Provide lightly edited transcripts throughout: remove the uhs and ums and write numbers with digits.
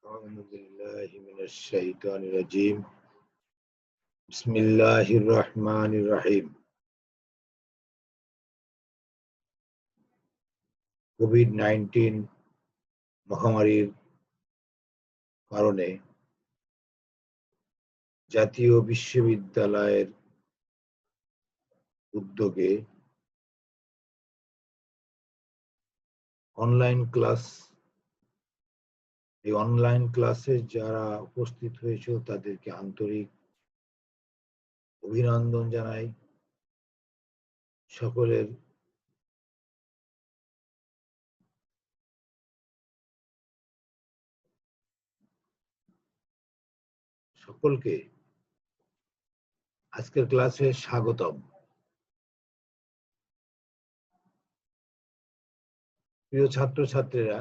أعوذ بالله من الشيطان الرجيم بسم الله الرحمن الرحيم COVID-19 মহামারীর কারণে জাতীয় বিশ্ববিদ্যালয়ের উদ্যোগে অনলাইন ক্লাসে যারা উপস্থিত হয়েছিল তাদেরকে আন্তরিক অভিনন্দন জানাই। সকলকে আজকের ক্লাসে স্বাগতম। প্রিয় ছাত্রছাত্রীরা,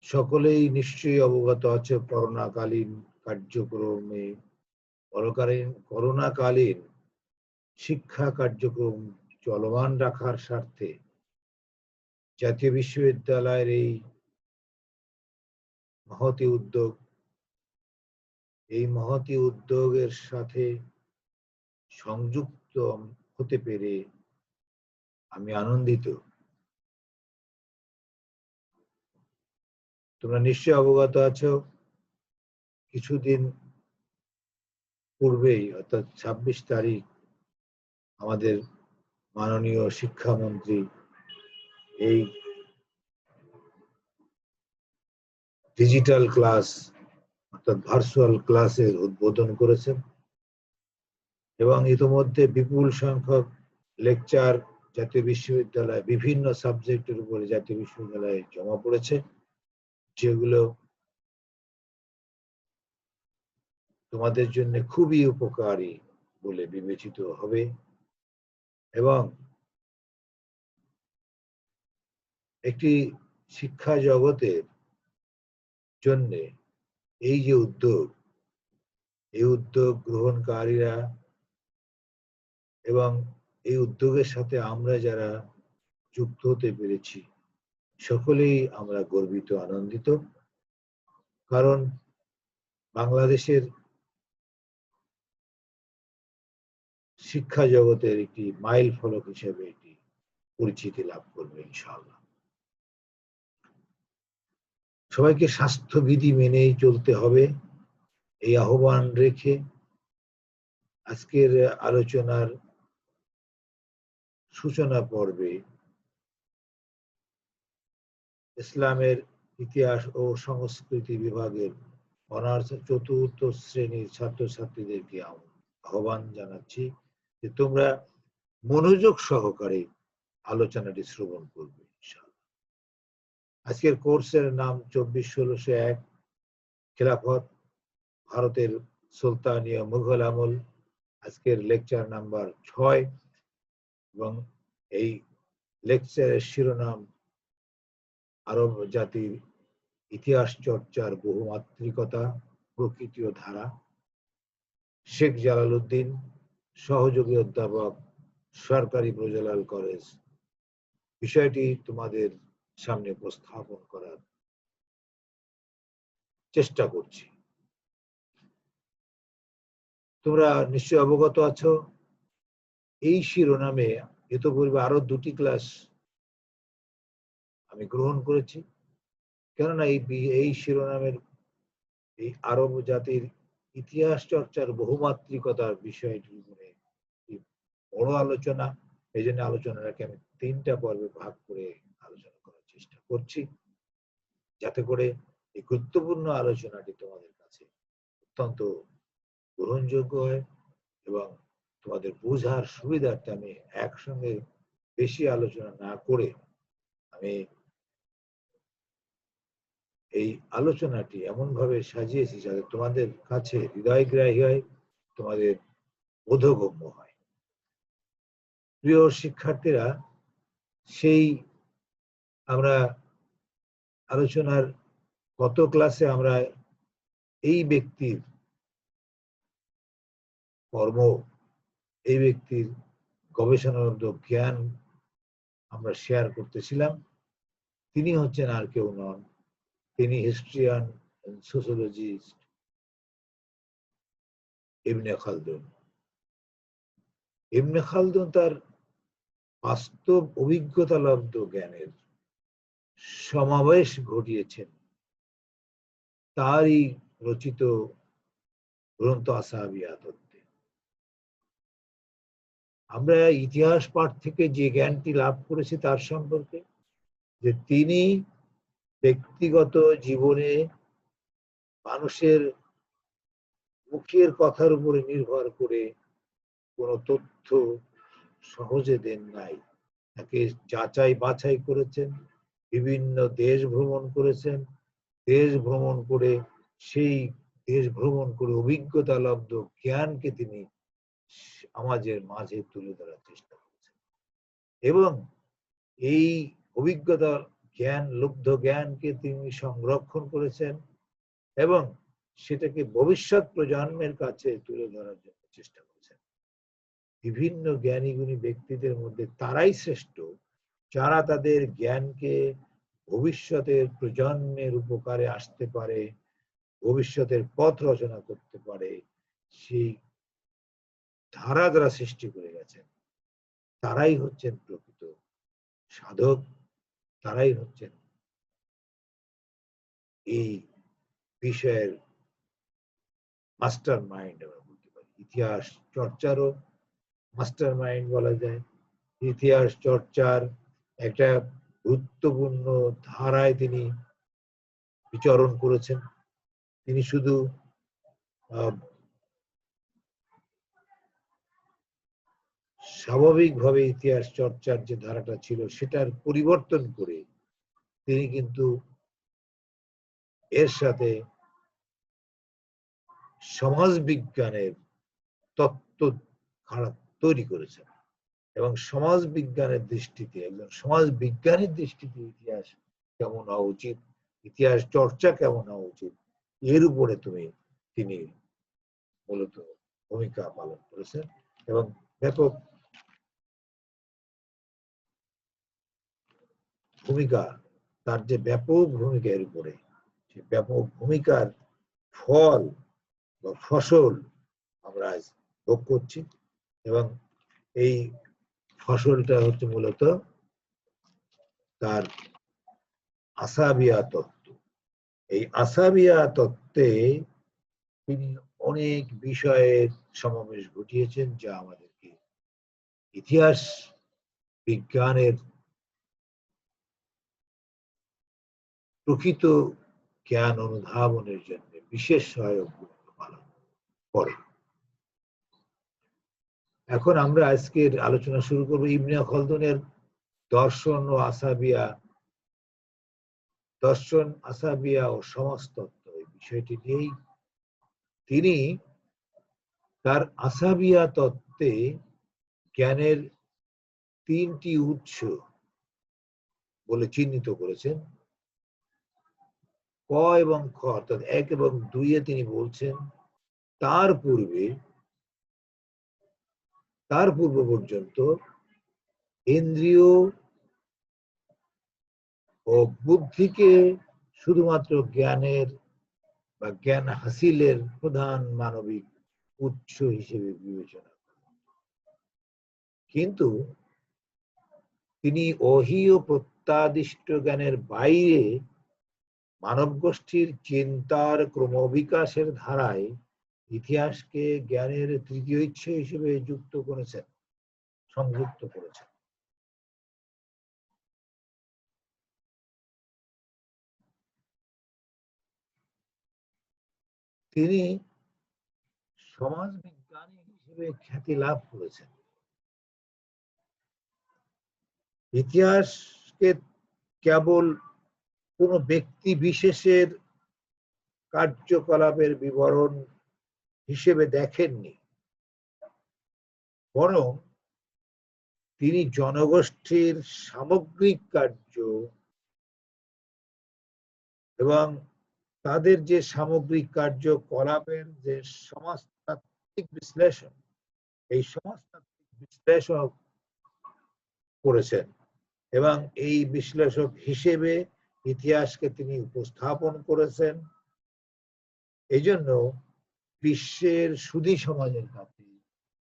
সকলেই নিশ্চয়ই অবগত আছে করোনাকালীন শিক্ষা কার্যক্রম চলমান রাখার স্বার্থে জাতীয় বিশ্ববিদ্যালয়ের এই মহতি উদ্যোগের সাথে সংযুক্ত হতে পেরে আমি আনন্দিত। তোমরা নিশ্চয়ই অবগত আছো, কিছুদিন পূর্বেই অর্থাৎ 26 তারিখ আমাদের মাননীয় শিক্ষামন্ত্রী এই ডিজিটাল ক্লাস অর্থাৎ ভার্চুয়াল ক্লাসের উদ্বোধন করেছেন এবং ইতিমধ্যে বিপুল সংখ্যক লেকচার জাতীয় বিশ্ববিদ্যালয় বিভিন্ন সাবজেক্টের উপরে জাতীয় বিশ্ববিদ্যালয়ে জমা পড়েছে, যেগুলো তোমাদের জন্য খুবই উপকারী বলে বিবেচিত হবে এবং একটি শিক্ষা জগতের জন্য এই যে উদ্যোগ গ্রহণকারীরা এবং এই উদ্যোগের সাথে আমরা যারা যুক্ত হতে পেরেছি সকলেই আমরা গর্বিত, আনন্দিত। কারণ বাংলাদেশের শিক্ষা জগতের একটি মাইল ফলক হিসেবে এটি পরিচিতি লাভ করবে ইনশাআল্লাহ। সবাইকে স্বাস্থ্যবিধি মেনেই চলতে হবে, এই আহ্বান রেখে আজকের আলোচনার সূচনা পর্বে ইসলামের ইতিহাস ও সংস্কৃতি বিভাগের অনার্স 4র্থ শ্রেণীর ছাত্রছাত্রীদেরকে আহ্বান জানাচ্ছি যে তোমরা মনোযোগ সহকারে আলোচনাটি শ্রবণ করবে ইনশাআল্লাহ। আজকের কোর্সের নাম 24-1601 খেলাফত ভারতের সুলতানীয় মুঘল আমল। আজকের লেকচার নাম্বার 6 এবং এই লেকচারের শিরোনাম আরব জাতির ইতিহাস চর্চার বহুমাত্রিকতা, প্রকৃতি ও ধারা। শেখ জালালউদ্দিন, সহযোগী অধ্যাপক, সরকারি প্রজালাল কলেজ। বিষয়টি তোমাদের সামনে উপস্থাপন করার চেষ্টা করছি। তোমরা নিশ্চয় অবগত আছো, এই শিরোনামে ইতোপূর্বে আরো 2টি ক্লাস আমি গ্রহণ করেছি, কেননা এই শিরোনামের এই আরব জাতির ইতিহাস চর্চার বহুমাত্রিকতার বিষয়টি বড় আলোচনা। এই জন্য আলোচনাটাকে আমি 3টা পর্বে ভাগ করে আলোচনা করার চেষ্টা করছি, যাতে করে এই গুরুত্বপূর্ণ আলোচনাটি তোমাদের কাছে অত্যন্ত গ্রহণযোগ্য হয় এবং তোমাদের বোঝার সুবিধার্থে আমি একসঙ্গে বেশি আলোচনা না করে আমি এই আলোচনাটি এমন ভাবে সাজিয়েছি যাতে তোমাদের কাছে হৃদয়গ্রাহী হয়, তোমাদের বোধগম্য হয়। প্রিয় শিক্ষার্থীরা, সেই আমরা আলোচনার গত ক্লাসে আমরা এই ব্যক্তির কর্ম, এই ব্যক্তির গবেষণালব্ধ জ্ঞান আমরা শেয়ার করতেছিলাম। তিনি হচ্ছেন আর কেউ নন, তিনি হিস্ট্রিয়ান সোশিওলজিস্ট ইবনে খালদুন। ইবনে খালদুন তার বাস্তব অভিজ্ঞতা লব্ধ জ্ঞানের সমাবেশ ঘটিয়েছেন তারই রচিত গ্রন্থ আসাবিয়া তত্ত্বে। আমরা ইতিহাস পাঠ থেকে যে জ্ঞানটি লাভ করেছি তার সম্পর্কে, যে তিনি ব্যক্তিগত জীবনে মানুষের মুখের কথার উপরে নির্ভর করে কোনো তথ্য সহজে দেন নাই, তাকে যাচাই বাছাই করেছেন, বিভিন্ন দেশ ভ্রমণ করেছেন, দেশ ভ্রমণ করে সেই দেশ ভ্রমণ করে অভিজ্ঞতা লব্ধ জ্ঞানকে তিনি আমাদের মাঝে তুলে ধরার চেষ্টা করেছেন এবং এই অভিজ্ঞতা জ্ঞান লব্ধ জ্ঞানকে তিনি সংরক্ষণ করেছেন এবং সেটাকে ভবিষ্যৎ প্রজন্মের কাছে তুলে ধরার জন্য চেষ্টা করেছেন। বিভিন্ন জ্ঞানী গুণী ব্যক্তিদের মধ্যে তারাই শ্রেষ্ঠ যারা তাদের জ্ঞানকে ভবিষ্যতের প্রজন্মের উপকারে আসতে পারে, ভবিষ্যতের পথ রচনা করতে পারে, সেই ধারা যারা সৃষ্টি করে গেছেন তারাই হচ্ছেন প্রকৃত সাধক, তারাই হচ্ছেন এই বিষয়ের মাস্টার মাইন্ড। আমরা বলতে পারি ইতিহাস চর্চারও মাস্টার মাইন্ড বলা যায়। ইতিহাস চর্চার একটা গুরুত্বপূর্ণ ধারায় তিনি বিচরণ করেছেন। তিনি শুধু স্বাভাবিকভাবে ইতিহাস চর্চার যে ধারাটা ছিল সেটার পরিবর্তন করে তিনি কিন্তু এর সাথে সমাজ বিজ্ঞানের তত্ত্ব তৈরি করেছেন এবং সমাজ বিজ্ঞানের দৃষ্টিতে, একজন সমাজ বিজ্ঞানের দৃষ্টিতে ইতিহাস কেমন হওয়া উচিত, ইতিহাস চর্চা কেমন হওয়া উচিত, এর উপরে তিনি মূলত ভূমিকা পালন করেছেন এবং ব্যাপক ভূমিকা, তার যে ব্যাপক ভূমিকা এর উপরে, সে ব্যাপক ভূমিকার ফল বা ফসল আমরা আজ ভোগ করছি এবং এই ফসলটা হচ্ছে মূলত তার আসাবিয়া তত্ত্ব। এই আসাবিয়া তত্ত্বে তিনি অনেক বিষয়ের সমাবেশ ঘটিয়েছেন যা আমাদেরকে ইতিহাস বিজ্ঞানের প্রকৃত জ্ঞান অনুধাবনের জন্য বিশেষ সহায়ক ভূমিকা পালন করে। এখন আমরা আজকের আলোচনা শুরু করব ইবনে খালদুনের দর্শন ও আসাবিয়া, দর্শন আসাবিয়া ও সমাজতত্ত্ব এই বিষয়টি নিয়েই। তিনি তার আসাবিয়া তত্ত্বে জ্ঞানের তিনটি উৎস বলে চিহ্নিত করেছেন। ক এবং খ অর্থাৎ 1 এবং 2 তিনি বলছেন তার পূর্ব পর্যন্ত ইন্দ্রিয় ও বুদ্ধিকে শুধুমাত্র জ্ঞানের বা জ্ঞান হাসিলের প্রধান মানবিক উৎস হিসেবে বিবেচনা করেন, কিন্তু তিনি ওহী ও প্রত্যাদিষ্ট জ্ঞানের বাইরে মানব গোষ্ঠীর চিন্তার ক্রমবিকাশের ধারায় ইতিহাসকে জ্ঞানের তৃতীয় উৎস হিসেবে সংযুক্ত করেছেন। তিনি সমাজ বিজ্ঞানী হিসেবে খ্যাতি লাভ করেছেন। ইতিহাসকে কেবল কোন ব্যক্তি বিশেষের কার্যকলাপের বিবরণ হিসেবে দেখেননি, বরং তিনি জনগোষ্ঠীর সামগ্রিক কার্য এবং তাদের যে সামগ্রিক কার্যকলাপের যে সমাজতাত্ত্বিক বিশ্লেষণ, এই সমাজতাত্ত্বিক বিশ্লেষণ করেছেন এবং এই বিশ্লেষক হিসেবে ইতিহাসকে তিনি উপস্থাপন করেছেন। এই জন্য বিশ্বের সুধী সমাজের কাছে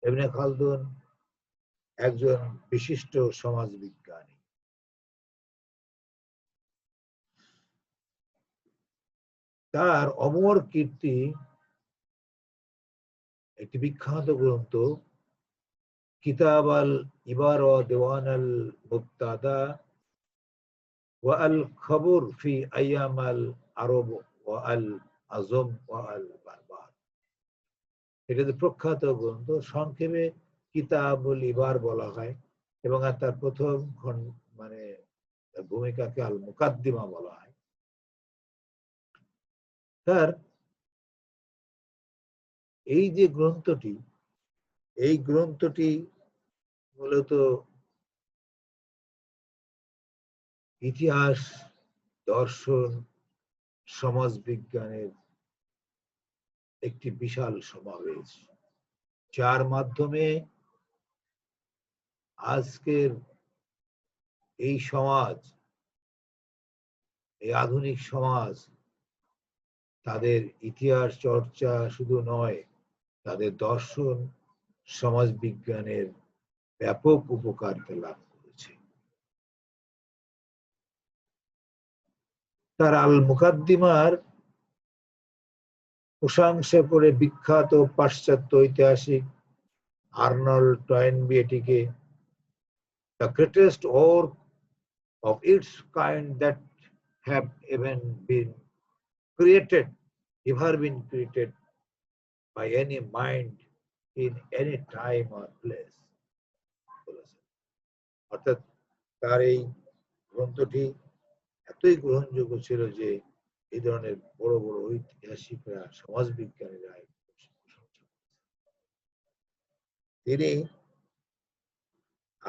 ইবনে খালদুন একজন বিশিষ্ট সমাজ বিজ্ঞানী। তার অমর কীর্তি একটি বিখ্যাত গ্রন্থ কিতাব আল ইবার ও দেওয়ান আল মুবতাদা ওয়া আল খবর ফি আইয়াম আল আরব ওয়া আল আজম ওয়া আল বারবার। এটা প্রখ্যাত গ্রন্থ, সংক্ষেপে কিতাবুল ইবার বলা হয়, এবং তার প্রথম মানে ভূমিকাকে আল মুকাদ্দিমা বলা হয়। তার এই যে গ্রন্থটি, এই গ্রন্থটি মূলত ইতিহাস, দর্শন, সমাজ বিজ্ঞানের একটি বিশাল সমাবেশ, যার মাধ্যমে আজকের এই সমাজ, এই আধুনিক সমাজ, তাদের ইতিহাস চর্চা শুধু নয়, তাদের দর্শন, সমাজ বিজ্ঞানের ব্যাপক উপকারিতা লাভ করেছে। তার আল মুকাদ্দিমার প্রশংসা করে বিখ্যাত পাশ্চাত্য ঐতিহাসিক আর্নল্ড টয়েনবি এটিকে the greatest work of its kind that have even been created, ever been created by any mind in any time or place বলেছেন। অর্থাৎ তার এই গ্রন্থটি এতই গ্রহণযোগ্য ছিল যে এই ধরনের বড় বড় ঐতিহাসিকরা, সমাজ বিজ্ঞানীরা তিনি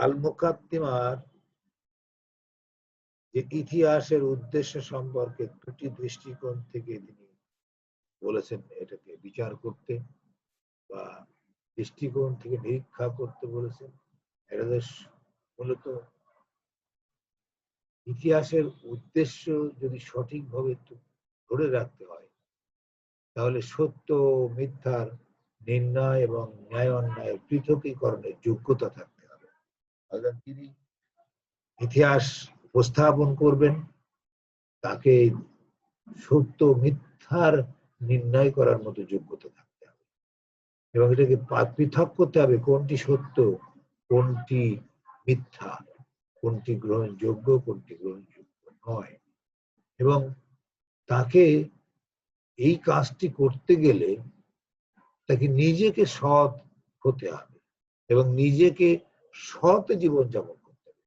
আল মুকাদ্দিমার যে ইতিহাসের উদ্দেশ্য সম্পর্কে দুটি দৃষ্টিকোণ থেকে তিনি বলেছেন এটাকে বিচার করতে বা দৃষ্টিকোণ থেকে নিরীক্ষা করতে বলেছেন। এটা মূলত ইতিহাসের উদ্দেশ্য যদি সঠিকভাবে ধরে রাখতে হয়, তাহলে সত্য ও মিথ্যার নির্ণয় এবং ন্যায় অন্যায়ের পৃথকীকরণের যোগ্যতা থাকতে হবে। তিনি ইতিহাস উপস্থাপন করবেন, তাকে সত্য মিথ্যার নির্ণয় করার মতো যোগ্যতা থাকতে হবে, এবং এটাকে পৃথক করতে হবে কোনটি সত্য, কোনটি মিথ্যা, কোনটি গ্রহণযোগ্য, কোনটি গ্রহণযোগ্য নয়। এবং তাকে এই কাজটি করতে গেলে তাকে নিজেকে সৎ হতে হবে এবং নিজেকে সৎ জীবনযাপন করতে হবে।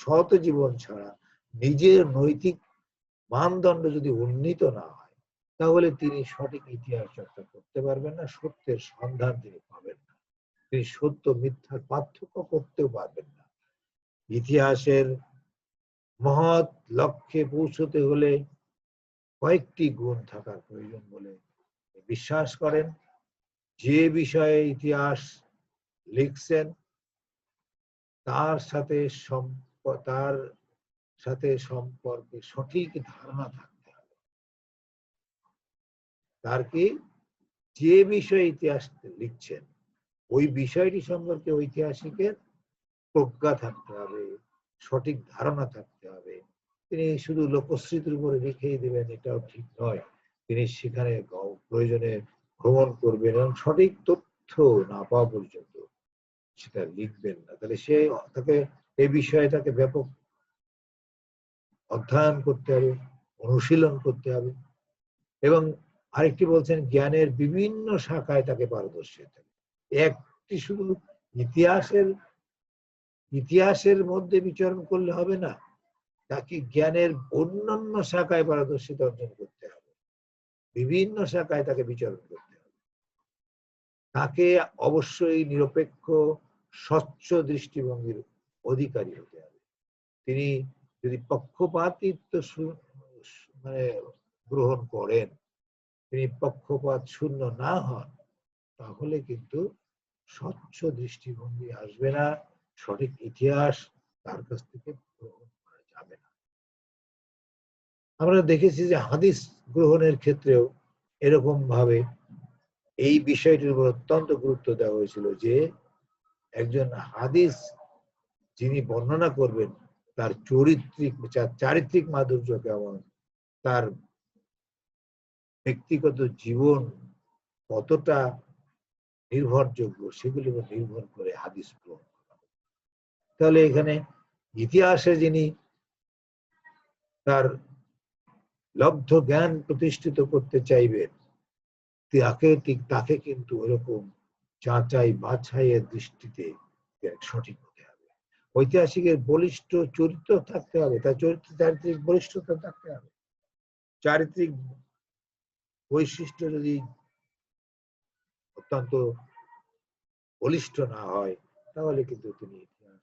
সৎ জীবন ছাড়া নিজের নৈতিক মানদণ্ড যদি উন্নীত না হয়, তাহলে তিনি সঠিক ইতিহাস চর্চা করতে পারবেন না, সত্যের সন্ধান তিনি পাবেন না, তিনি সত্য মিথ্যার পার্থক্য করতেও পারবেন না। ইতিহাসের মহৎ লক্ষ্যে পৌঁছতে হলে কয়েকটি গুণ থাকার প্রয়োজন বলে বিশ্বাস করেন। যে বিষয়ে ইতিহাস লিখছেন তার সাথে সম্পর্কে সঠিক ধারণা থাকতে হবে। তার কি, যে বিষয়ে ইতিহাস লিখছেন ওই বিষয়টি সম্পর্কে ঐতিহাসিকের প্রজ্ঞা থাকতে হবে, সঠিক ধারণা থাকতে হবে। তিনি শুধু লোকশ্রীতির উপরে লিখেই দেবেন, এটাও ঠিক নয়। তিনি সেখানে প্রয়োজনে ভ্রমণ করবেন এবং সঠিক তথ্য না পাওয়া পর্যন্ত সেটা লিখবেন না। তাহলে তাকে এই বিষয়ে তাকে ব্যাপক অধ্যয়ন করতে হবে, অনুশীলন করতে হবে। এবং আরেকটি বলছেন, জ্ঞানের বিভিন্ন শাখায় তাকে পারদর্শী হতে হবে। একটি শুধু ইতিহাসের মধ্যে বিচরণ করলে হবে না, তাকে জ্ঞানের অন্যান্য শাখায় পারদর্শিতা অর্জন করতে হবে, বিভিন্ন শাখায় তাকে বিচরণ করতে হবে। তাকে অবশ্যই নিরপেক্ষ স্বচ্ছ দৃষ্টিভঙ্গির অধিকারী হতে হবে। তিনি যদি পক্ষপাতিত্ব গ্রহণ করেন, তিনি পক্ষপাত শূন্য না হন, তাহলে কিন্তু স্বচ্ছ দৃষ্টিভঙ্গি আসবে না, সঠিক ইতিহাস তার কাছ থেকে গ্রহণ করা যাবে না। আমরা দেখেছি যে হাদিস গ্রহণের ক্ষেত্রেও এরকম ভাবে এই বিষয়টির উপর অত্যন্ত গুরুত্ব দেওয়া হয়েছিল যে একজন হাদিস যিনি বর্ণনা করবেন তার চারিত্রিক মাধুর্য কেমন, তার ব্যক্তিগত জীবন কতটা নির্ভরযোগ্য, সেগুলির উপর নির্ভর করে হাদিস গ্রহণ করা। তাহলে এখানে ইতিহাসে যিনি তার লব্ধ জ্ঞান প্রতিষ্ঠিত করতে চাইবেন তাকে কিন্তু ওরকম যাচাই বাছাইয়ের দৃষ্টিতে সঠিক হতে হবে। ঐতিহাসিকের বলিষ্ঠ চরিত্র থাকতে হবে, তার চারিত্রিক বলিষ্ঠতা থাকতে হবে। চারিত্রিক বৈশিষ্ট্য যদি অত্যন্ত বলিষ্ঠ না হয় তাহলে কিন্তু তিনি ইতিহাস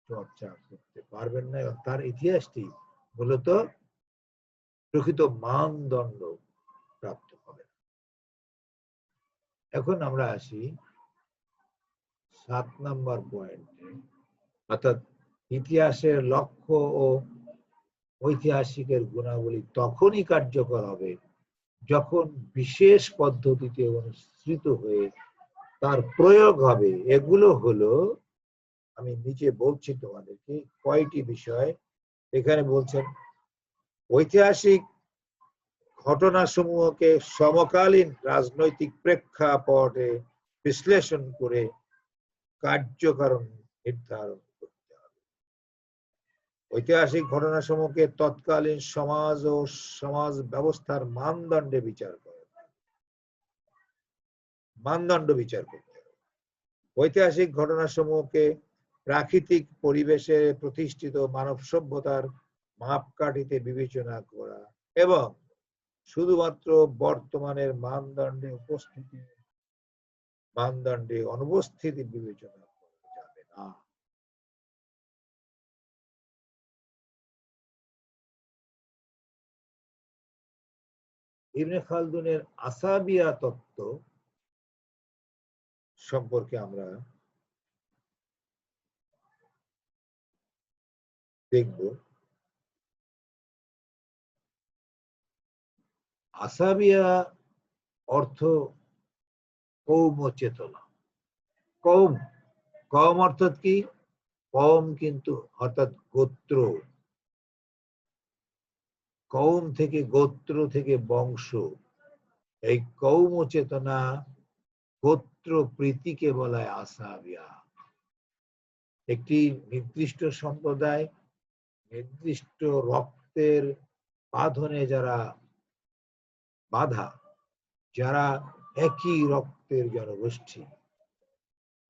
চর্চা করতে পারবেন না, এবং তার ইতিহাসটি মূলত প্রকৃত মানদণ্ড প্রাপ্ত হবে। এখন আমরা আসি 7 নম্বর পয়েন্টে, অর্থাৎ ইতিহাসের লক্ষ্য ও ঐতিহাসিকের গুণাবলী তখনই কার্যকর হবে যখন বিশেষ পদ্ধতিতে অনুসৃত হয়ে তার প্রয়োগ হবে। এগুলো হলো, আমি নিচে বলছি তোমাদেরকে কয়টি বিষয়। এখানে বলছেন ঐতিহাসিক ঘটনাসমূহকে সমকালীন রাজনৈতিক প্রেক্ষাপটে বিশ্লেষণ করে কার্যকারণ নির্ধারণ করতে হবে। ঐতিহাসিক ঘটনাসমূহকে তৎকালীন সমাজ ও সমাজ ব্যবস্থার মানদণ্ড বিচার করতে হবে। ঐতিহাসিক ঘটনাসমূহকে প্রাকৃতিক পরিবেশে প্রতিষ্ঠিত মানব সভ্যতার মাপকাঠিতে বিবেচনা করা এবং শুধুমাত্র বর্তমানের মানদণ্ডে অনুপস্থিতি বিবেচনা করা যাবে না। ইবনে খালদুনের আসাবিয়া তত্ত্ব সম্পর্কে আমরা দেখব। আসাবিয়া অর্থ কৌম চেতনা। কৌম অর্থাৎ কি? কৌম কিন্তু অর্থাৎ গোত্র, কৌম থেকে গোত্র থেকে বংশ, এই কৌম চেতনা, গোত্র প্রীতিকে বলা হয় আসাবিয়া। একটি নির্দিষ্ট সম্প্রদায়, নির্দিষ্ট রক্তের বাঁধনে যারা বাঁধা, যারা একই রক্তের জনগোষ্ঠী,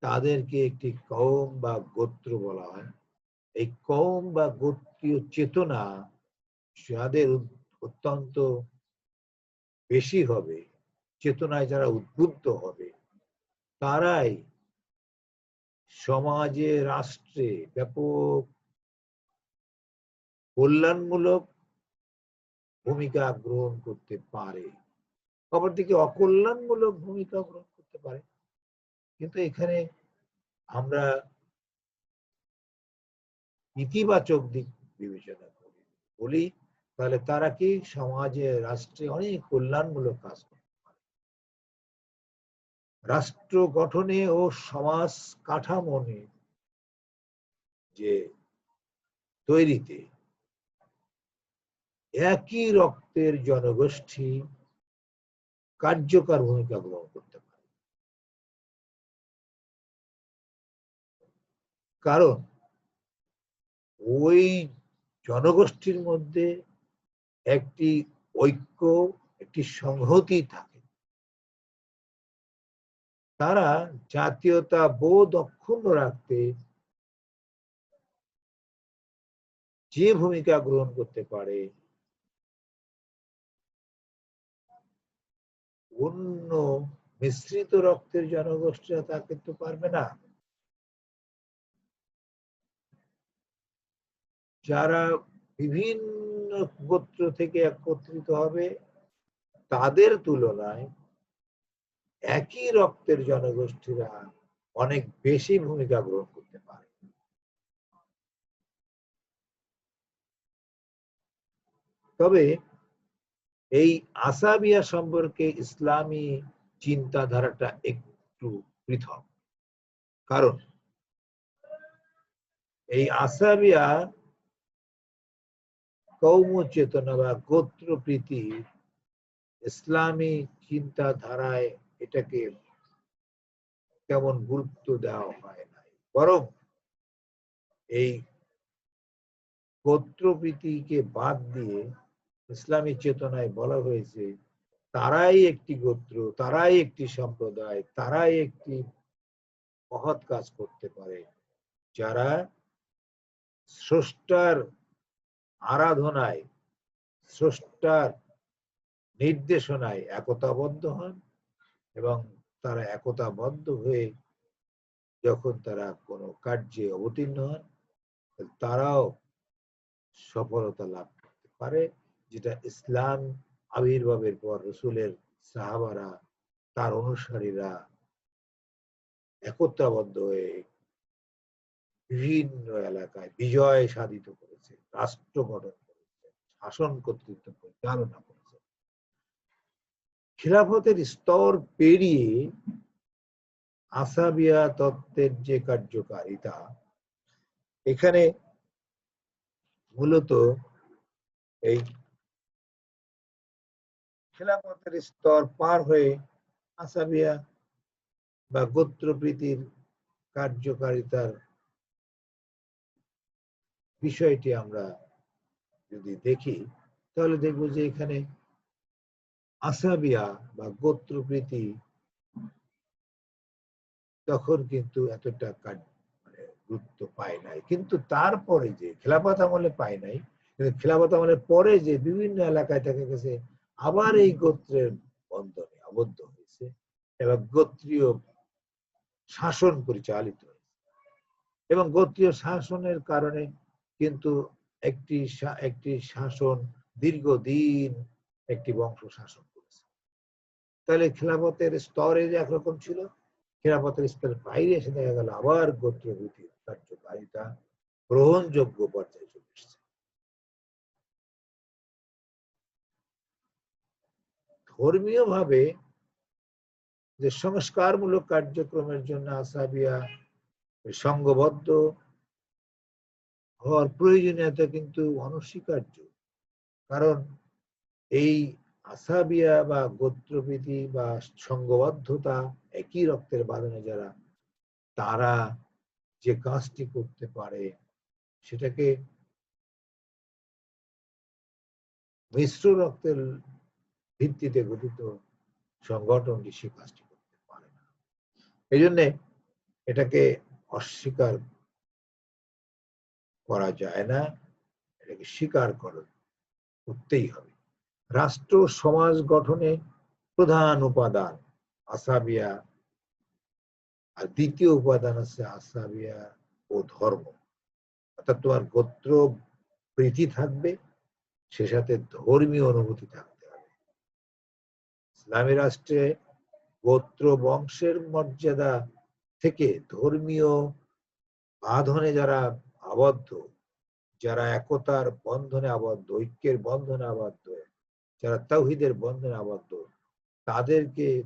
তাদেরকে একটি কৌম বা গোত্র বলা হয়। এই কৌম বা গোত্রীয় চেতনা যাদের অত্যন্ত বেশি হবে, চেতনায় যারা উদ্বুদ্ধ হবে, তারাই সমাজে রাষ্ট্রে ব্যাপক কল্যাণমূলক ভূমিকা গ্রহণ করতে পারে। অপরদিকে অকল্যাণমূলক ভূমিকা গ্রহণ করতে পারে। কিন্তু এখানে আমরা ইতিবাচক দিক বিবেচনা করি, বলি তাহলে তারা কি সমাজে রাষ্ট্রে অনেক কল্যাণমূলক কাজ করতে পারে। রাষ্ট্র গঠনে ও সমাজ কাঠামোনে যে তৈরিতে একই রক্তের জনগোষ্ঠী কার্যকর ভূমিকা গ্রহণ করতে পারে। কারণ ওই জনগোষ্ঠীর মধ্যে একটি ঐক্য, একটি সংহতি থাকে। তারা জাতীয়তা বোধ অক্ষুণ্ণ রাখতে যে ভূমিকা গ্রহণ করতে পারে, অন্য মিশ্রিত রক্তের জনগোষ্ঠীরা তা কিন্তু পারবে না। যারা বিভিন্ন গোত্র থেকে একত্রিত হবে, তাদের তুলনায় একই রক্তের জনগোষ্ঠীরা অনেক বেশি ভূমিকা গ্রহণ করতে পারে। তবে এই আসাবিয়া সম্পর্কে ইসলামী চিন্তাধারাটা একটু পৃথক। কারণ এই আসাবিয়া কৌম চেতনা বা গোত্রপ্রীতি ইসলামী চিন্তাধারায় এটাকে তেমন গুরুত্ব দেওয়া হয় নাই, বরং এই গোত্রপ্রীতিকে বাদ দিয়ে ইসলামী চেতনায় বলা হয়েছে তারাই একটি গোত্র, তারাই একটি সম্প্রদায়, তারাই একটি মহৎ কাজ করতে পারে যারা স্রষ্টার আরাধনায়, স্রষ্টার নির্দেশনায় একতাবদ্ধ হন এবং তারা একতাবদ্ধ হয়ে যখন তারা কোনো কার্যে অবতীর্ণ হন তারাও সফলতা লাভ করতে পারে, যেটা ইসলাম আবির্ভাবের পর রসুলের সাহাবারা, তার অনুসারীরা একতাবদ্ধ হয়ে বিভিন্ন এলাকায় বিজয় সাধিত করেছে, রাষ্ট্র গঠন করেছে, শাসন কর্তৃত্ব পরিচালনা করেছে। খিলাফতের স্তর পেরিয়ে আসাবিয়া তত্ত্বের যে কার্যকারিতা, এখানে মূলত এই খিলাফতের স্তর পার হয়ে আসাবিয়া বা গোত্রপ্রীতির কার্যকারিতার বিষয়টি আমরা যদি দেখি তাহলে দেখব যে এখানে আসাবিয়া বা গোত্রপ্রীতি তখন কিন্তু এতটা মানে গুরুত্ব পায় নাই, কিন্তু তারপরে যে খেলাফত আমলে পায় নাই, কিন্তু খেলাফত আমলের পরে যে বিভিন্ন এলাকায় দেখা গেছে আবার এই গোত্রের বন্ধনে আবদ্ধ হয়েছে এবং গোত্রীয় শাসন পরিচালিত হয়েছে এবং গোত্রীয় শাসনের কারণে কিন্তু একটি শাসন দীর্ঘদিন একটি বংশ শাসন করেছে। তাহলে খেলাফতের স্তরে যে একরকম ছিল, খেলাফতের স্তরের বাইরে এসে দেখা গেল আবার গোত্রপ্রীতির কার্যকারিতা গ্রহণযোগ্য পর্যায়ে চলে এসেছে। ধর্মীয় ভাবে যে সংস্কারমূলক কার্যক্রমের জন্য আসাবিয়া সংঘবদ্ধ হওয়ার প্রয়োজনীয়তা কিন্তু অনস্বীকার্য। কারণ এই আসাবিয়া বা গোত্রপ্রীতি বা সংঘবদ্ধতা একই রক্তের বাঁধনে যারা, তারা যে কাজটি করতে পারে সেটাকে মিশ্র রক্তের ভিত্তিতে গঠিত সংগঠনটি সে কাজটি করতে পারে না। এই জন্যে এটাকে অস্বীকার করা যায় না, এটাকে স্বীকার করতেই হবে। রাষ্ট্র সমাজ গঠনে প্রধান উপাদান আসাবিয়া, আর দ্বিতীয় উপাদান আছে আসাবিয়া ও ধর্ম। অর্থাৎ তোমার গোত্র প্রীতি থাকবে, সে সাথে ধর্মীয় অনুভূতি থাকতে হবে। ইসলামী রাষ্ট্রে গোত্র বংশের মর্যাদা থেকে ধর্মীয় বাঁধনে যারা আবদ্ধ, যারা একতার বন্ধনে আবদ্ধ, ঐক্যের বন্ধনে আবদ্ধ, যারা তাওহীদের বন্ধনে আবদ্ধ,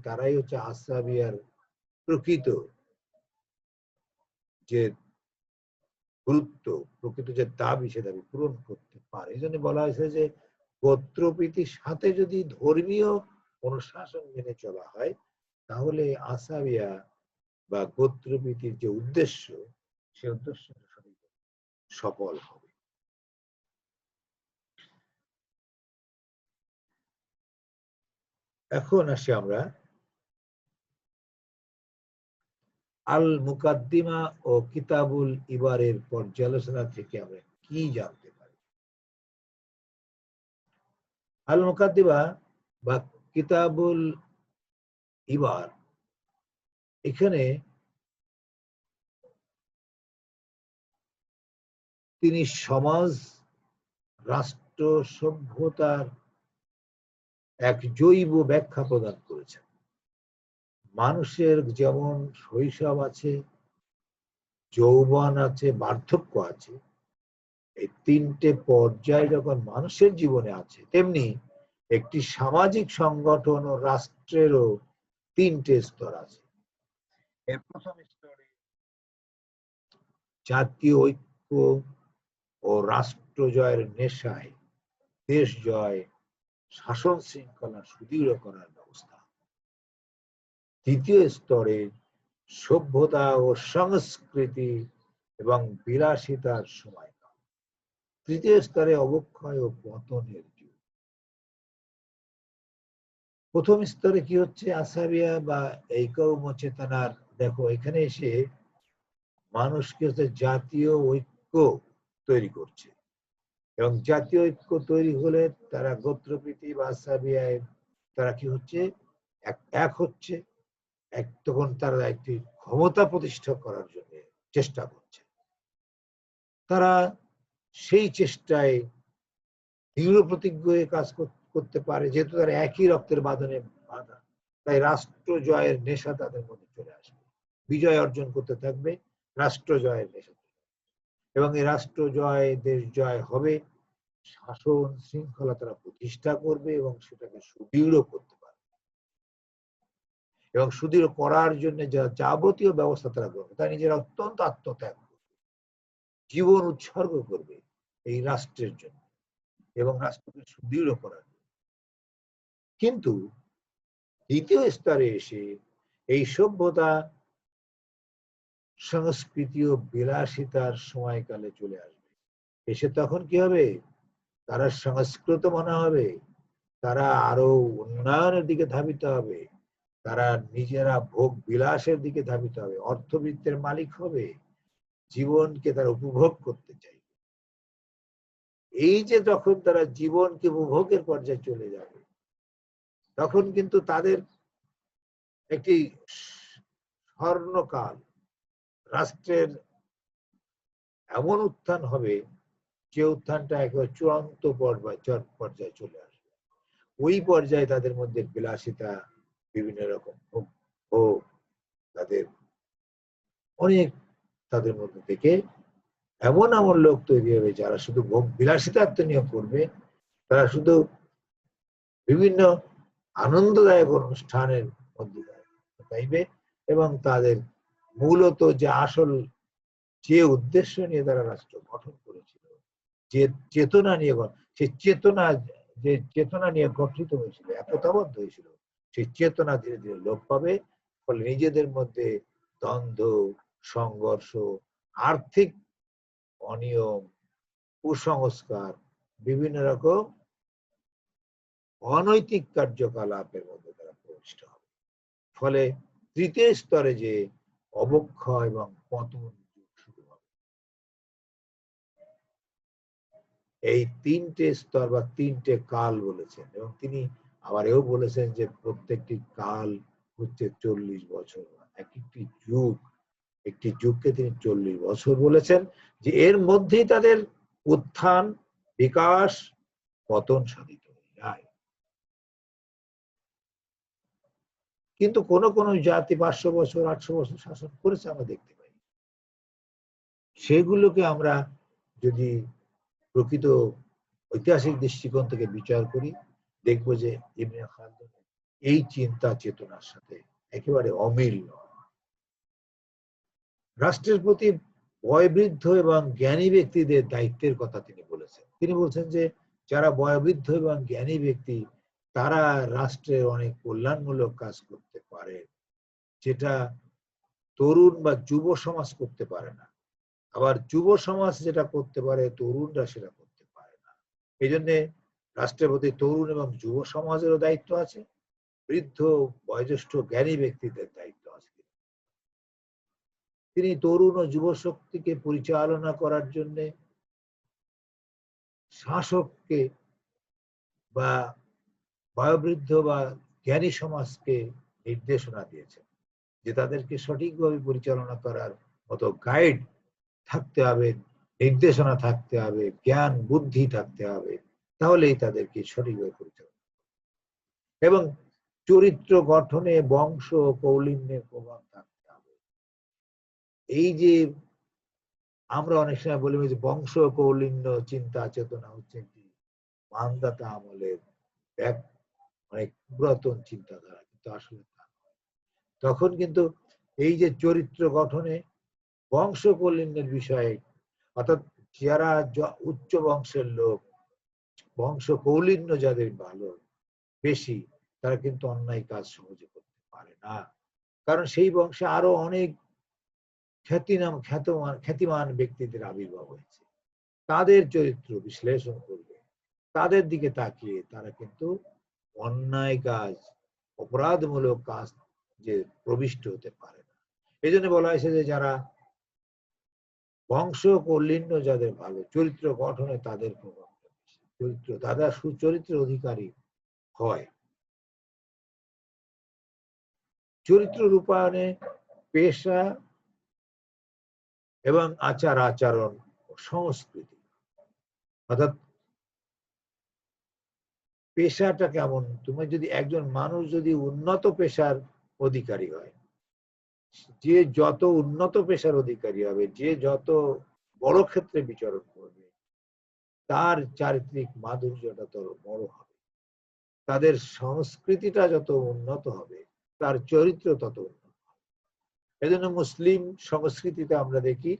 তারাই হচ্ছে আসাবিয়ার প্রকৃত যে গুরুত্ব, প্রকৃত যে দাবি সে দাবি পূরণ করতে পারে। এই জন্য বলা হয়েছে যে গোত্রপ্রীতির সাথে যদি ধর্মীয় অনুশাসন মেনে চলা হয় তাহলে আসাবিয়া বা গোত্রপ্রীতির যে উদ্দেশ্য, সে উদ্দেশ্য সফল হবে। এখন আসি আমরা আল মুকাদ্দিমা ও কিতাবুল ইবারের পর্যালোচনা থেকে আমরা কি জানতে পারি। আল মুকাদ্দিমা বা কিতাবুল ইবার, এখানে তিনি সমাজ, রাষ্ট্র, সভ্যতার এক জৈব ব্যাখ্যা প্রদান করেছেন। মানুষের যেমন শৈশব আছে, যৌবন আছে, বার্ধক্য আছে, এই তিনটে পর্যায় যখন মানুষের জীবনে আছে, তেমনি একটি সামাজিক সংগঠন ও রাষ্ট্রেরও তিনটে স্তর আছে। এর প্রথম স্তরে জাতীয় ঐক্য ও রাষ্ট্র জয়ের নেশায় দেশ জয়, শাসন শৃঙ্খলা সুদৃঢ় করার ব্যবস্থা। দ্বিতীয় স্তরে সভ্যতা ও সংস্কৃতি এবং বিলাসিতার সময়কাল। তৃতীয় স্তরে অবক্ষয় ও পতনের যুগ। প্রথম স্তরে কি হচ্ছে? আসাবিয়া বা ঐকম চেতনার, দেখো এখানে এসে মানুষকে হচ্ছে জাতীয় ঐক্য তৈরি করছে, এবং জাতীয় ঐক্য তৈরি হলে তারা গোত্রপ্রীতি বা আসাবিয়ায় তারা কি হচ্ছে? এক হচ্ছে, তখন তারা একটি ক্ষমতা প্রতিষ্ঠা করার জন্য চেষ্টা করছে। তারা সেই চেষ্টায় দৃঢ় প্রতিজ্ঞ হয়ে কাজ করতে পারে, যেহেতু তারা একই রক্তের বাঁধনে বাঁধা, তাই রাষ্ট্র জয়ের নেশা তাদের মধ্যে চলে আসবে, বিজয় অর্জন করতে থাকবে, রাষ্ট্র জয়ের নেশা। এবং এই রাষ্ট্র জয়, দেশ জয় হবে, শাসন শৃঙ্খলা তারা প্রতিষ্ঠা করবে এবং সেটাকে সুদৃঢ় করতে পারবে, এবং সুদৃঢ় করার জন্য যা যাবতীয় ব্যবস্থা তারা করবে, তারা নিজেরা অত্যন্ত আত্মত্যাগ করবে, জীবন উৎসর্গ করবে এই রাষ্ট্রের জন্য এবং রাষ্ট্রকে সুদৃঢ় করার জন্য। কিন্তু দ্বিতীয় স্তরে এসে এই সভ্যতা, সংস্কৃতি ও বিলাসিতার সময়কালে চলে আসবে। এসে তখন কি হবে? তারা সংস্কৃত মনে হবে, তারা আরো উন্নয়নের দিকে ধাবিত হবে, তারা নিজেরা ভোগ বিলাসের দিকে ধাবিত হবে, অর্থবিত্তের মালিক হবে, জীবনকে তারা উপভোগ করতে চাইবে। এই যে যখন তারা জীবনকে উপভোগের পর্যায়ে চলে যাবে, তখন কিন্তু তাদের একটি স্বর্ণকাল, রাষ্ট্রের এমন উত্থান হবে যে উত্থানটা একেবারে চূড়ান্ত পর্যায়ে চলে আসবে। ওই পর্যায়ে তাদের মধ্যে বিলাসিতা, বিভিন্ন রকম ভোগ, তাদের অনেক, তাদের মধ্যে থেকে এমন এমন লোক তৈরি হবে যারা শুধু ভোগ বিলাসিতার্থ নিয়োগ করবে, তারা শুধু বিভিন্ন আনন্দদায়ক অনুষ্ঠানের মধ্যে চাইবে, এবং তাদের মূলত যে আসল যে উদ্দেশ্য নিয়ে তারা রাষ্ট্র গঠন করেছিল, যে চেতনা নিয়ে, সেই চেতনা, যে চেতনা নিয়ে গঠিত হয়েছিল, একতাবদ্ধ হয়েছিল, সেই চেতনা ধীরে ধীরে লোপ পাবে। ফলে নিজেদের মধ্যে দ্বন্দ্ব, সংঘর্ষ, আর্থিক অনিয়ম, কুসংস্কার, বিভিন্ন রকম অনৈতিক কার্যকলাপের মধ্যে তারা প্রবিষ্ট হবে। ফলে তৃতীয় স্তরে যে অবক্ষয় এবং পতন শুরু হবে। এই তিনটে স্তর বা তিনটে কাল বলেছেন, এবং তিনি আবার এও বলেছেন যে প্রত্যেকটি কাল হচ্ছে 40 বছর, একটি যুগ, একটি যুগকে তিনি 40 বছর বলেছেন, যে এর মধ্যেই তাদের উত্থান, বিকাশ, পতন সাধিত হয়ে যায়। কিন্তু কোন কোন জাতি 500 বছর 800 বছর শাসন করেছে আমরা দেখতে পাই। সেগুলোকে আমরা যদি প্রকৃত ঐতিহাসিক দৃষ্টিকোণ থেকে বিচার করি, দেখব যে ইবনে খালদুনের এই চিন্তা চেতনার সাথে একেবারে অমিল নয়। রাষ্ট্রের প্রতি বয়োবৃদ্ধ এবং জ্ঞানী ব্যক্তিদের দায়িত্বের কথা তিনি বলেছেন। তিনি বলছেন যে যারা বয়োবৃদ্ধ এবং জ্ঞানী ব্যক্তি, তারা রাষ্ট্রের অনেক কল্যাণমূলক কাজ করতে পারে, যেটা তরুণ বা যুব সমাজ করতে পারে না। আবার যুব সমাজ যেটা করতে পারে, তরুণরা সেটা করতে পারে না। এই জন্য রাষ্ট্রের প্রতি তরুণ এবং যুব সমাজেরও দায়িত্ব আছে, বৃদ্ধ, বয়োজ্যেষ্ঠ, জ্ঞানী ব্যক্তিদের দায়িত্ব আছে। তিনি তরুণ ও যুব শক্তিকে পরিচালনা করার জন্য শাসককে বা বয়োবৃদ্ধ বা জ্ঞানী সমাজকে নির্দেশনা দিয়েছেন, যে তাদেরকে সঠিকভাবে পরিচালনা করার মতো গাইড থাকতে হবে, নির্দেশনা থাকতে হবে, জ্ঞান বুদ্ধি থাকতে হবে, তাহলেই তাদেরকে সঠিকভাবে পরিচালনা, এবং চরিত্র গঠনে বংশ কৌলিন্যের প্রভাব থাকতে হবে। এই যে আমরা অনেক সময় বলি যে বংশ কৌলিন্য চিন্তা চেতনা হচ্ছে কি মানদাতা আমলের এক অনেক পুরাতন চিন্তাধারা, কিন্তু আসলে তখন কিন্তু এই যে চরিত্র গঠনে বংশ কৌলিন্যের বিষয়ে, অর্থাৎ যারা উচ্চ বংশের লোক, বংশ কৌলিন্য যাদের ভালো বেশি, তারা কিন্তু অন্যায় কাজ সহজে করতে পারে না। কারণ সেই বংশে আরো অনেক খ্যাতিমান ব্যক্তিদের আবির্ভাব হয়েছে। তাদের চরিত্র বিশ্লেষণ করবে, তাদের দিকে তাকিয়ে তারা কিন্তু অন্যায় কাজ, অপরাধমূলক কাজ যে প্রবিষ্ট হতে পারে না। এই জন্য বলা হয়েছে যে যারা বংশ কৌলিন্য যাদের ভালো, চরিত্র গঠনে তাদের প্রভাব চরিত্র, তারা সুচরিত্রের অধিকারী হয়। চরিত্র রূপায়ণে পেশা এবং আচার আচরণ সংস্কৃতি, অর্থাৎ পেশাটা কেমন, তুমি যদি একজন মানুষ যদি উন্নত পেশার অধিকারী হয়, যে যত উন্নত পেশার অধিকারী হবে, যে যত বড় ক্ষেত্রে বিচরণ করবে, তার চারিত্রিক মাধুর্যটা তত বড় হবে, তাদের সংস্কৃতিটা যত উন্নত হবে, তার চরিত্র তত উন্নত হবে। এজন্য মুসলিম সংস্কৃতিতে আমরা দেখি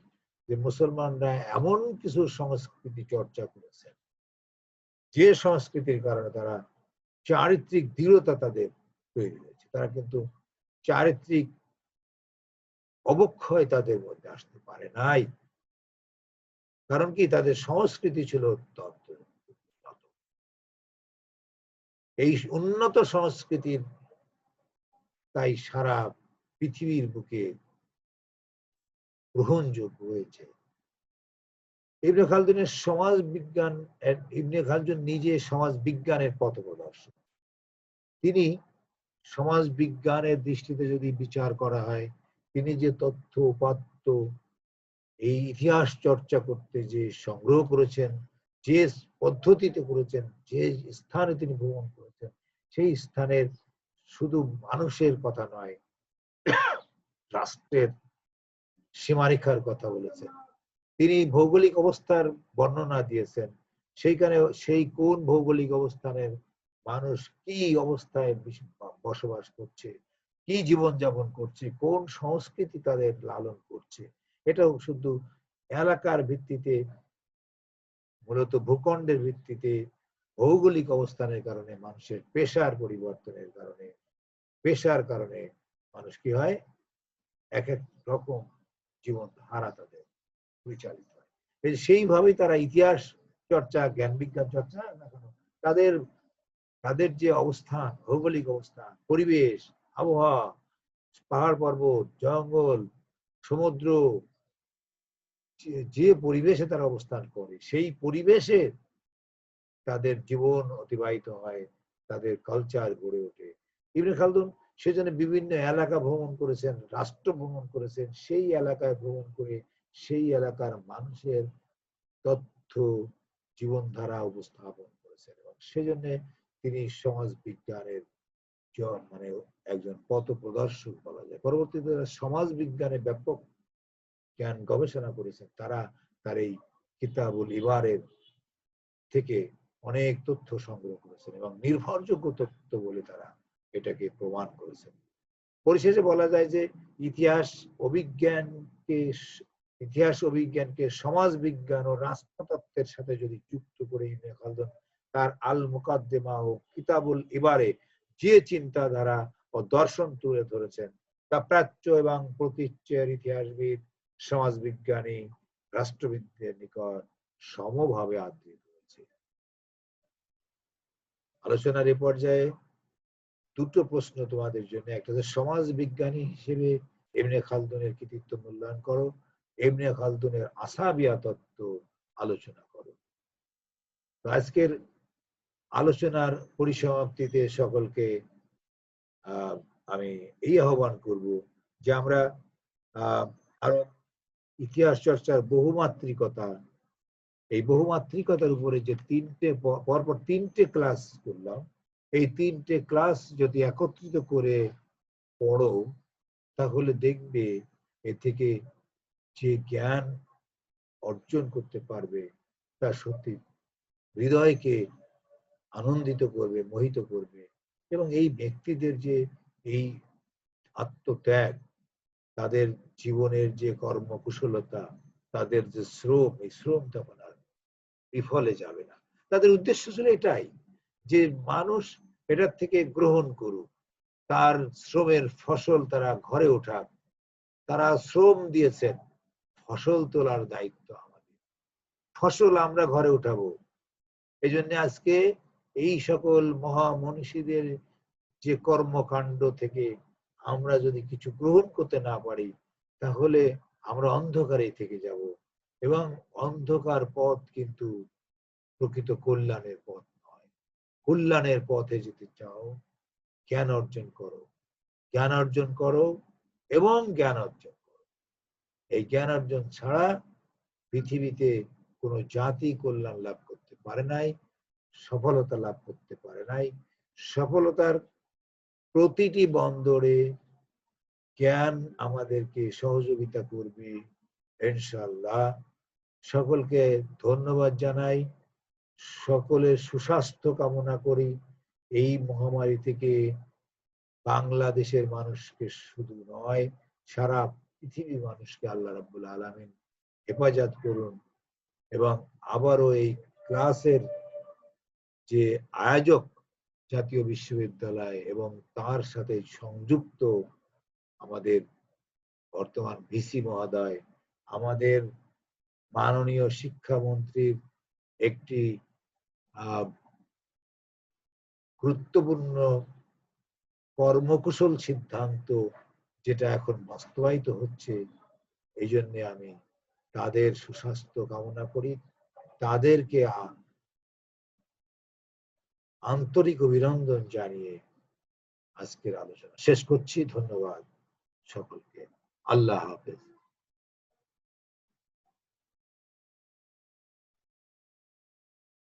যে মুসলমানরা এমন কিছু সংস্কৃতি চর্চা করেছেন, যে সংস্কৃতির কারণে তারা চারিত্রিক দৃঢ়তা তাদের তৈরি হয়েছে। তারা কিন্তু চারিত্রিক অবক্ষয় তাদের মধ্যে আসতে পারে নাই। কারণ কি, তাদের সংস্কৃতি ছিল তত্ত্ব। এই উন্নত সংস্কৃতির তাই সারা পৃথিবীর বুকে গ্রহণযোগ্য হয়েছে। ইবনে খালদুনের সমাজ বিজ্ঞান, ইবনে খালদুন নিজে সমাজ বিজ্ঞানের পথপ্রদর্শক। তিনি সমাজ বিজ্ঞানের দৃষ্টিতে যদি বিচার করা হয়, তিনি যে তথ্য উপাত্ত এই ইতিহাস চর্চা করতে যে সংগ্রহ করেছেন, যে পদ্ধতিতে করেছেন, যে স্থানে তিনি ভ্রমণ করেছেন, সেই স্থানের শুধু মানুষের কথা নয়, রাষ্ট্রের সীমারেখার কথা বলেছেন। তিনি ভৌগোলিক অবস্থার বর্ণনা দিয়েছেন, সেইখানে সেই কোন ভৌগোলিক অবস্থানের মানুষ কি অবস্থায় বসবাস করছে, কি জীবনযাপন করছে, কোন সংস্কৃতি তাদের লালন করছে। এটাও শুধু এলাকার ভিত্তিতে, মূলত ভূখণ্ডের ভিত্তিতে, ভৌগোলিক অবস্থানের কারণে, মানুষের পেশার পরিবর্তনের কারণে, পেশার কারণে মানুষ কি হয়, এক এক রকম জীবন ধারা তাদের পরিচালিত হয়। সেইভাবেই তারা ইতিহাস চর্চা, জ্ঞান বিজ্ঞান চর্চা না কেন, তাদের তাদের যে অবস্থান, ভৌগোলিক অবস্থান, পরিবেশ, আবহাওয়া, পাহাড় পর্বত, জঙ্গল, সমুদ্র, যে পরিবেশে তারা অবস্থান করে, সেই পরিবেশে তাদের জীবন অতিবাহিত হয়, তাদের কালচার গড়ে ওঠে। ইবনে খালদুন সেজন্য বিভিন্ন এলাকা ভ্রমণ করেছেন, রাষ্ট্র ভ্রমণ করেছেন, সেই এলাকায় ভ্রমণ করে সেই এলাকার মানুষের তথ্য, জীবনধারা উপস্থাপন করেছেন, এবং সেজন্য তিনি সমাজ বিজ্ঞানের মানে একজন পথ প্রদর্শক বলা যায়। পরবর্তীতে সমাজ বিজ্ঞানে ব্যাপক জ্ঞান গবেষণা করেছেন, তারা তার এই কিতাবুল ইবারের থেকে অনেক তথ্য সংগ্রহ করেছেন এবং নির্ভরযোগ্য তথ্য বলে তারা এটাকে প্রমাণ করেছেন। পরিশেষে বলা যায় যে ইতিহাস অভিজ্ঞানকে সমাজ বিজ্ঞান ও রাষ্ট্রতত্ত্বের সাথে যদি যুক্ত করে ইবনে খালদুন তার আল মুকাদ্দিমা ও কিতাবুল ইবারে যে চিন্তাধারা ও দর্শন তুলে ধরেছেন, তা প্রাচ্য এবং প্রতীচ্যের ইতিহাসবিদ, সমাজবিজ্ঞানী, রাষ্ট্রবিদদের নিকট সমভাবে আদৃত হয়েছে। আলোচনার এ পর্যায়ে দুটো প্রশ্ন তোমাদের জন্য। একটা হচ্ছে, সমাজ বিজ্ঞানী হিসেবে ইবনে খালদুনের কৃতিত্ব মূল্যায়ন করো, ইবনে খালদুনের আসাবিয়া তত্ত্ব আলোচনা করো। তো আজকের আলোচনার পরিসমাপ্তিতে সকলকে আমি এই আহ্বান করব যে আমরা আরো ইতিহাস চর্চার বহুমাত্রিকতা, এই বহুমাত্রিকতার উপরে যে পরপর তিনটে ক্লাস করলাম, এই তিনটে ক্লাস যদি একত্রিত করে পড়ো, তাহলে দেখবে এ থেকে যে জ্ঞান অর্জন করতে পারবে, তা সত্যি হৃদয়কে আনন্দিত করবে, মোহিত করবে। এবং এই ব্যক্তিদের যে এই আত্মত্যাগ, তাদের জীবনের যে কর্মকুশলতা, তাদের যে শ্রম, এই শ্রম তখন আর বিফলে যাবে না। তাদের উদ্দেশ্য ছিল এটাই যে মানুষ এটার থেকে গ্রহণ করুক, তার শ্রমের ফসল তারা ঘরে ওঠাক। তারা শ্রম দিয়েছেন, ফসল তোলার দায়িত্ব আমাদের। ফসল আমরা ঘরে উঠাবো। এই জন্য আজকে এই সকল মহামনীষীদের যে কর্মকাণ্ড থেকে আমরা যদি কিছু গ্রহণ করতে না পারি, তাহলে আমরা অন্ধকারেই থেকে যাব। এবং অন্ধকার পথ কিন্তু প্রকৃত কল্যাণের পথ নয়। কল্যাণের পথে যেতে চাও, জ্ঞান অর্জন করো, জ্ঞান অর্জন করো এবং জ্ঞান অর্জন করো। এই জ্ঞান অর্জন ছাড়া পৃথিবীতে কোনো জাতি কল্যাণ লাভ করতে পারে নাই, সফলতা লাভ করতে পারে নাই। সফলতার প্রতিটি বন্দরে জ্ঞান আমাদেরকে সহযোগিতা করবে ইনশাআল্লাহ। সকলকে ধন্যবাদ জানাই, সকলের সুস্বাস্থ্য কামনা করি। এই মহামারী থেকে বাংলাদেশের মানুষকে শুধু নয়, সারা পৃথিবীর মানুষকে আল্লাহ রাব্বুল আলামিন হেফাজত করুন। এবং আবারও এই ক্লাসের যে আয়োজক জাতীয় বিশ্ববিদ্যালয় এবং তার সাথে সংযুক্ত আমাদের বর্তমান ভিসি মহোদয়, আমাদের মাননীয় শিক্ষামন্ত্রীর একটি গুরুত্বপূর্ণ কর্মকুশল সিদ্ধান্ত যেটা এখন বাস্তবায়িত হচ্ছে, এই জন্য আমি তাদের সুস্বাস্থ্য কামনা করি। তাদেরকে আন্তরিক অভিনন্দন জানিয়ে আজকের আলোচনা শেষ করছি। ধন্যবাদ সকলকে। আল্লাহ হাফেজ।